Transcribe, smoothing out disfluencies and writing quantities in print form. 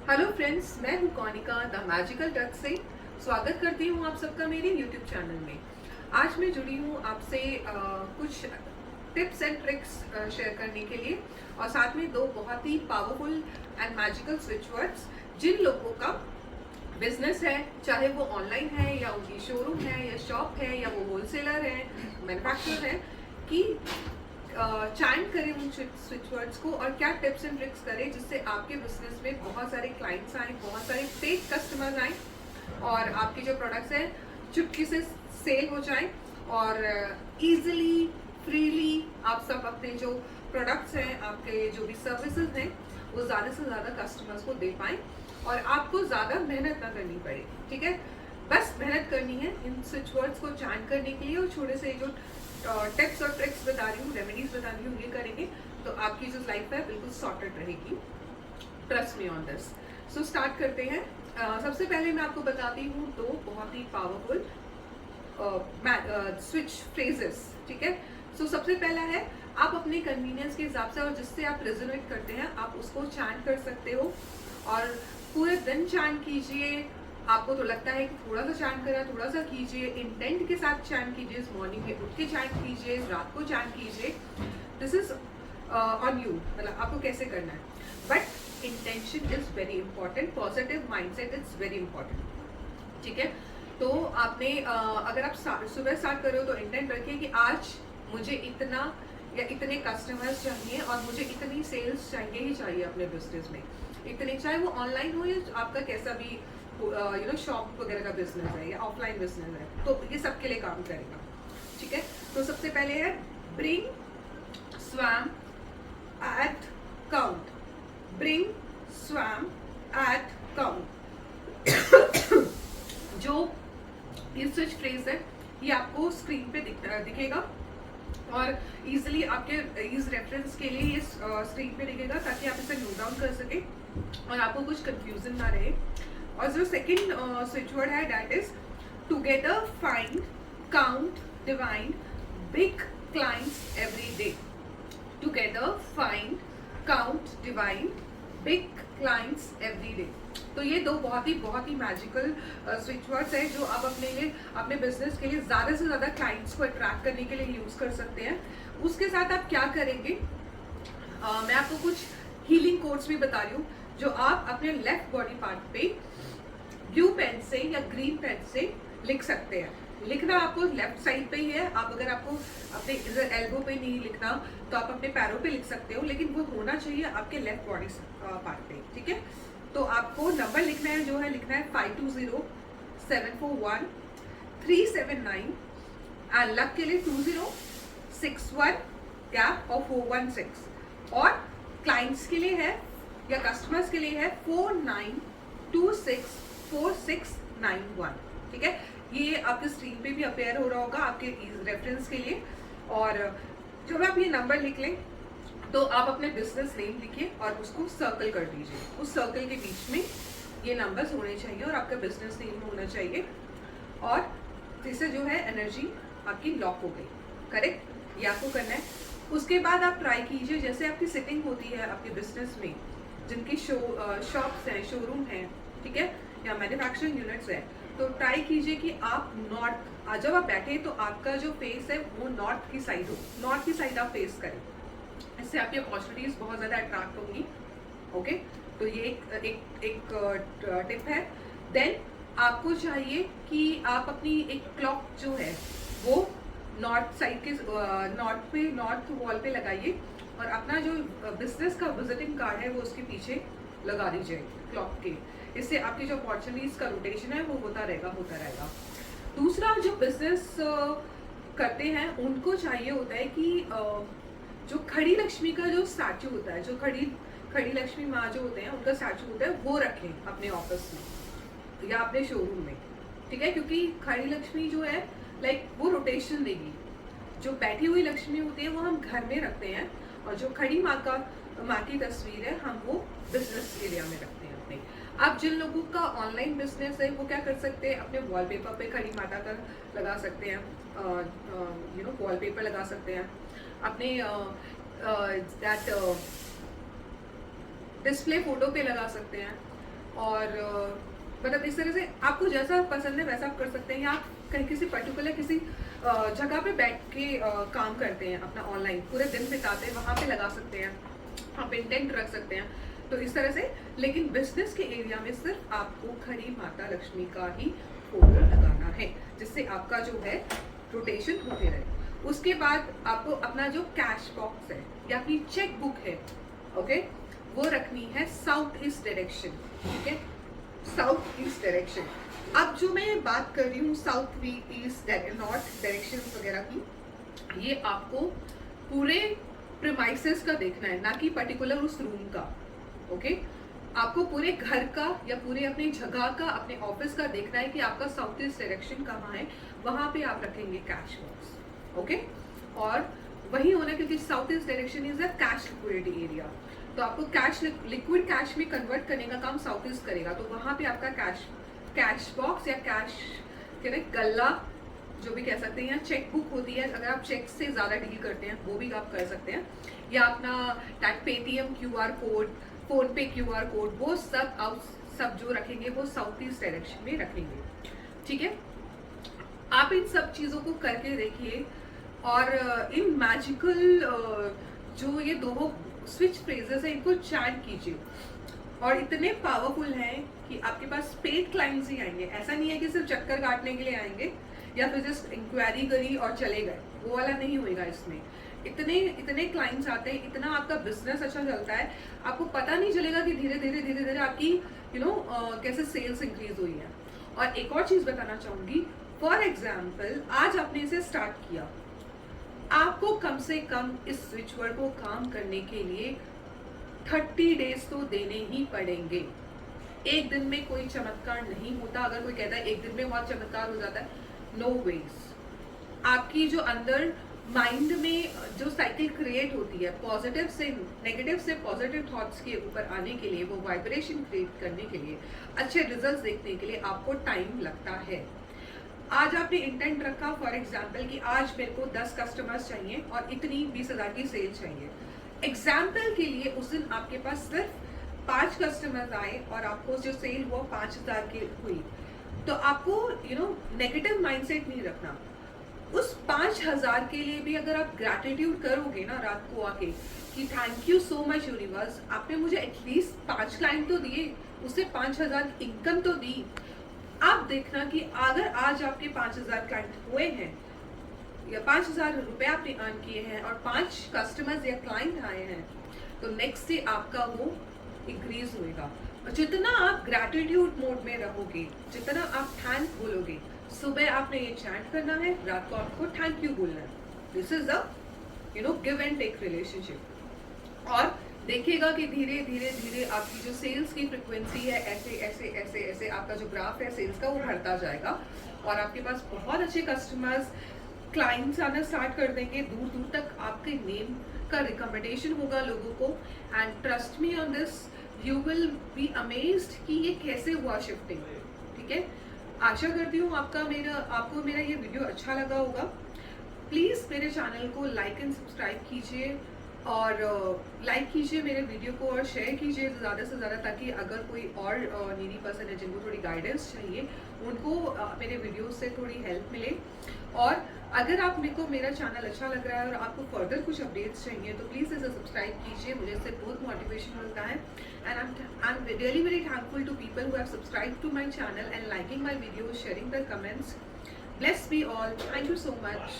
Hello friends, मैं हूं कौनिका the magical touch से। स्वागत करती हूं आप सबका मेरे यूट्यूब चैनल में। आज मैं जुड़ी हूं आपसे कुछ टिप्स एंड ट्रिक्स शेयर करने के लिए, और साथ में दो बहुत ही powerful and magical switch words जिन लोगों का बिजनेस है, चाहे वो ऑनलाइन है या उनकी शोरूम है या शॉप है या वो होलसेलर है, मैन्युफैक्चरर है, कि चैंट करें उन स्विच वर्ड्स को और क्या टिप्स एंड ट्रिक्स करें जिससे आपके बिजनेस में बहुत सारे क्लाइंट्स आए, बहुत सारे फेक कस्टमर्स आए और आपके जो प्रोडक्ट्स हैं चुटकी से सेल हो जाए और इजीली फ्रीली आप सब अपने जो प्रोडक्ट्स हैं, आपके जो भी सर्विसेज हैं, वो ज़्यादा से ज़्यादा कस्टमर्स को दे पाएँ और आपको ज़्यादा मेहनत ना करनी पड़े। ठीक है, बस मेहनत करनी है इन स्विच वर्ड्स को चैंट करने के लिए, और छोटे से जो टिप्स और ट्रिक्स बता रही हूँ, रेमेडीज बता रही हूँ, ये करेंगे तो आपकी जो लाइफ है बिल्कुल सॉर्टेड रहेगी। Trust me on this. So start करते हैं। सबसे पहले मैं आपको बताती हूँ दो बहुत ही पावरफुल स्विच फ्रेजेस। ठीक है, सो सबसे पहला है, आप अपने कन्वीनियंस के हिसाब से और जिससे आप रेजोनेट करते हैं आप उसको चैंट कर सकते हो और पूरे दिन चैंट कीजिए। आपको तो लगता है कि थोड़ा सा चैंट करा, थोड़ा सा कीजिए, इंटेंट के साथ चैंट कीजिए, मॉर्निंग में उठ के चैंट कीजिए, रात को चैंट कीजिए। दिस इज ऑन यू, मतलब आपको कैसे करना है, but intention is very important. Positive mindset is very important. ठीक है, तो आपने अगर आप सुबह स्टार्ट कर रहे हो तो इंटेंट रखिए कि आज मुझे इतना या इतने कस्टमर्स चाहिए और मुझे इतनी सेल्स चाहिए ही चाहिए अपने बिजनेस में, इतने, चाहे वो ऑनलाइन हो या आपका कैसा भी शॉप वगैरह का बिजनेस है या ऑफलाइन बिजनेस है, तो ये सबके लिए काम करेगा। ठीक है, तो सबसे पहले है bring swam at count. Bring swam at count. जो ये स्विच फ्रेज है ये आपको स्क्रीन पे दिखेगा और इजीली आपके इस रेफरेंस के लिए ये स्क्रीन पे दिखेगा ताकि आप इसे नोट डाउन कर सके और आपको कुछ कंफ्यूजन ना रहे। और जो सेकंड स्विच वर्ड है that is together find count divine big clients every day. Together find count divine big clients every day. तो ये दो बहुत ही मैजिकल स्विच वर्ड्स है जो आप अपने लिए, अपने बिजनेस के लिए ज़्यादा से ज़्यादा क्लाइंट्स को अट्रैक्ट करने के लिए यूज़ कर सकते हैं। उसके साथ आप क्या करेंगे, मैं आपको कुछ हीलिंग कोड्स भी बता रही हूँ जो आप अपने लेफ्ट बॉडी पार्ट पे ब्लू पेन से या ग्रीन पेन से लिख सकते हैं। लिखना आपको लेफ्ट साइड पे ही है, आप अगर आपको अपने इधर एल्बो पे नहीं लिखना तो आप अपने पैरों पे लिख सकते हो, लेकिन वो होना चाहिए आपके लेफ्ट बॉडी पार्ट पे। ठीक है, तो आपको नंबर लिखना है, जो है लिखना है 5207413793 एंड लक के लिए 2061 गैप और 416, और क्लाइंट्स के लिए है या कस्टमर्स के लिए है 49264691। ठीक है, ये आपके स्क्रीन पे भी अपेयर हो रहा होगा आपके रेफरेंस के लिए। और जब आप ये नंबर लिख लें तो आप अपने बिजनेस नेम लिखिए और उसको सर्कल कर दीजिए। उस सर्कल के बीच में ये नंबर्स होने चाहिए और आपका बिजनेस नेम होना चाहिए, और इससे जो है एनर्जी आपकी लॉक हो गई। करेक्ट, ये आपको करना है। उसके बाद आप ट्राई कीजिए, जैसे आपकी सिटिंग होती है आपके बिजनेस में, जिनकी शॉप्स हैं, शोरूम हैं, ठीक है, या मैन्युफैक्चरिंग यूनिट्स है, तो ट्राई कीजिए कि आप नॉर्थ, जब आप बैठे तो आपका जो फेस है वो नॉर्थ की साइड हो, नॉर्थ की साइड आप फेस करें। इससे आपकी अपॉर्चुनिटीज बहुत ज़्यादा अट्रैक्ट होंगी। ओके, तो ये एक टिप है। देन आपको चाहिए कि आप अपनी एक क्लॉक जो है वो नॉर्थ साइड के नॉर्थ वॉल पे लगाइए और अपना जो बिजनेस का विजिटिंग कार्ड है वो उसके पीछे लगा दीजिए क्लॉक के। इससे आपकी जो अपॉर्चुनिटीज का रोटेशन है वो होता रहेगा। दूसरा, जो बिजनेस करते हैं उनको चाहिए होता है कि जो खड़ी लक्ष्मी का जो स्टैचू होता है, जो खड़ी लक्ष्मी माँ जो होते हैं उनका स्टैचू होता है, वो रखें अपने ऑफिस में या अपने शोरूम में। ठीक है, क्योंकि खड़ी लक्ष्मी जो है लाइक वो रोटेशन देगी। जो बैठी हुई लक्ष्मी होती है वो हम घर में रखते हैं, और जो खड़ी माँ की तस्वीर है हम वो बिजनेस एरिया में रखते हैं अपने। अब जिन लोगों का ऑनलाइन बिजनेस है वो क्या कर सकते हैं, अपने वॉलपेपर पे खड़ी माता का लगा सकते हैं, वॉलपेपर लगा सकते हैं अपने दैट डिस्प्ले फोटो पे लगा सकते हैं। और मतलब इस तरह से आपको जैसा पसंद है वैसा आप कर सकते हैं, या आप कहीं किसी पर्टिकुलर किसी जगह पे बैठ के काम करते हैं, अपना ऑनलाइन पूरे दिन बिताते हैं, वहाँ पे लगा सकते हैं, आप इंटेंट रख सकते हैं, तो इस तरह से। लेकिन बिजनेस के एरिया में सिर्फ आपको खड़ी माता लक्ष्मी का ही फोटो लगाना है, जिससे आपका जो है रोटेशन होते रहे। उसके बाद आपको अपना जो कैश बॉक्स है या अपनी चेक बुक है, ओके, वो रखनी है साउथ ईस्ट डायरेक्शन, ठीक है, साउथ ईस्ट डायरेक्शन। अब जो मैं बात कर रही हूँ साउथ ईस्ट नॉर्थ डायरेक्शन वगैरह की, ये आपको पूरे प्रीमाइसेस का देखना है, ना कि पर्टिकुलर उस रूम का, ओके। आपको पूरे घर का या पूरे अपनी जगह का, अपने ऑफिस का देखना है कि आपका साउथ ईस्ट डायरेक्शन कहाँ है, वहां पे आप रखेंगे कैश बॉक्स, ओके। और वही होना, क्योंकि south east direction is a cash liquidity area, तो आपको कैश लिक्विड कैश में कन्वर्ट करने का काम साउथ ईस्ट करेगा, तो वहां पे आपका कैश बॉक्स या कैश गल्ला जो भी कह सकते हैं, या चेक बुक होती है, अगर आप चेक से ज़्यादा डील करते हैं वो भी आप कर सकते हैं, या अपना पेटीएम QR कोड, फोन पे QR कोड, वो सब जो रखेंगे वो साउथ ईस्ट डायरेक्शन में रखेंगे, ठीक है। आप इन सब चीज़ों को करके देखिए, और इन मैजिकल जो ये दो स्विच फ्रेजेस है इनको चैंट कीजिए, और इतने पावरफुल हैं कि आपके पास पेड क्लाइंट्स ही आएंगे। ऐसा नहीं है कि सिर्फ चक्कर काटने के लिए आएंगे या फिर जस्ट इंक्वायरी करी और चले गए, वो वाला नहीं होएगा इसमें। इतने क्लाइंट्स आते हैं, इतना आपका बिजनेस अच्छा चलता है, आपको पता नहीं चलेगा कि धीरे धीरे आपकी कैसे सेल्स इंक्रीज हुई है। और एक और चीज बताना चाहूंगी, फॉर एग्जाम्पल आज आपने इसे स्टार्ट किया, आपको कम से कम इस स्विच वर्ड को काम करने के लिए 30 डेज तो देने ही पड़ेंगे। एक दिन में कोई चमत्कार नहीं होता। अगर कोई कहता है एक दिन में बहुत चमत्कार हो जाता है, नो वेज। आपकी जो अंदर माइंड में जो साइकिल क्रिएट होती है, पॉजिटिव से नेगेटिव से पॉजिटिव थॉट्स के ऊपर आने के लिए, वो वाइब्रेशन क्रिएट करने के लिए, अच्छे रिजल्ट्स देखने के लिए आपको टाइम लगता है। आज आपने इंटेंट रखा फॉर एग्जाम्पल कि आज मेरे को 10 कस्टमर्स चाहिए और इतनी 20,000 की सेल चाहिए। एग्जाम्पल के लिए उस दिन आपके पास सिर्फ 5 कस्टमर्स आए और आपको जो सेल हुआ 5,000 की हुई, तो आपको नेगेटिव माइंडसेट नहीं रखना। उस 5,000 के लिए भी अगर आप ग्रैटिट्यूड करोगे ना रात को आके कि thank you so much universe, आपने मुझे एटलीस्ट 5 क्लाइंट तो दिए, उससे 5,000 इनकम तो दी। आप देखना कि अगर आज आपके 5,000 क्लाइंट हुए हैं या 5,000 रुपए आपने अर्न किए हैं और 5 कस्टमर्स या क्लाइंट आए हैं, तो नेक्स्ट डे आपका वो इंक्रीज होएगा। जितना आप ग्रैटिट्यूड मोड में रहोगे, जितना आप थैंक बोलोगे, सुबह आपने ये चैंट करना है, रात को आपको थैंक यू बोलना है। This is a give and take relationship. और देखिएगा कि धीरे धीरे आपकी जो सेल्स की फ्रिक्वेंसी है, ऐसे ऐसे ऐसे ऐसे आपका जो ग्राफ है सेल्स का, वो बढ़ता जाएगा और आपके पास बहुत अच्छे कस्टमर्स क्लाइंट्स आना स्टार्ट कर देंगे। दूर दूर तक आपके नेम का रिकमेंडेशन होगा लोगों को। And trust me on this, you will be amazed कि ये कैसे हुआ शिफ्टिंग। ठीक है, आशा करती हूँ आपको मेरा ये वीडियो अच्छा लगा होगा। प्लीज़ मेरे चैनल को लाइक एंड सब्सक्राइब कीजिए और लाइक कीजिए मेरे वीडियो को और शेयर कीजिए ज़्यादा से ज़्यादा, ताकि अगर कोई और नीडी पर्सन है जिनको थोड़ी गाइडेंस चाहिए, उनको मेरे वीडियो से थोड़ी हेल्प मिले। और अगर आप मेरा चैनल अच्छा लग रहा है और आपको फर्दर कुछ अपडेट्स चाहिए, तो प्लीज़ इसे सब्सक्राइब कीजिए, मुझे इससे बहुत मोटिवेशन मिलता है। And I am really very thankful to people who have subscribe to my channel and liking my video, sharing the comments. Bless be all. Thank you so much.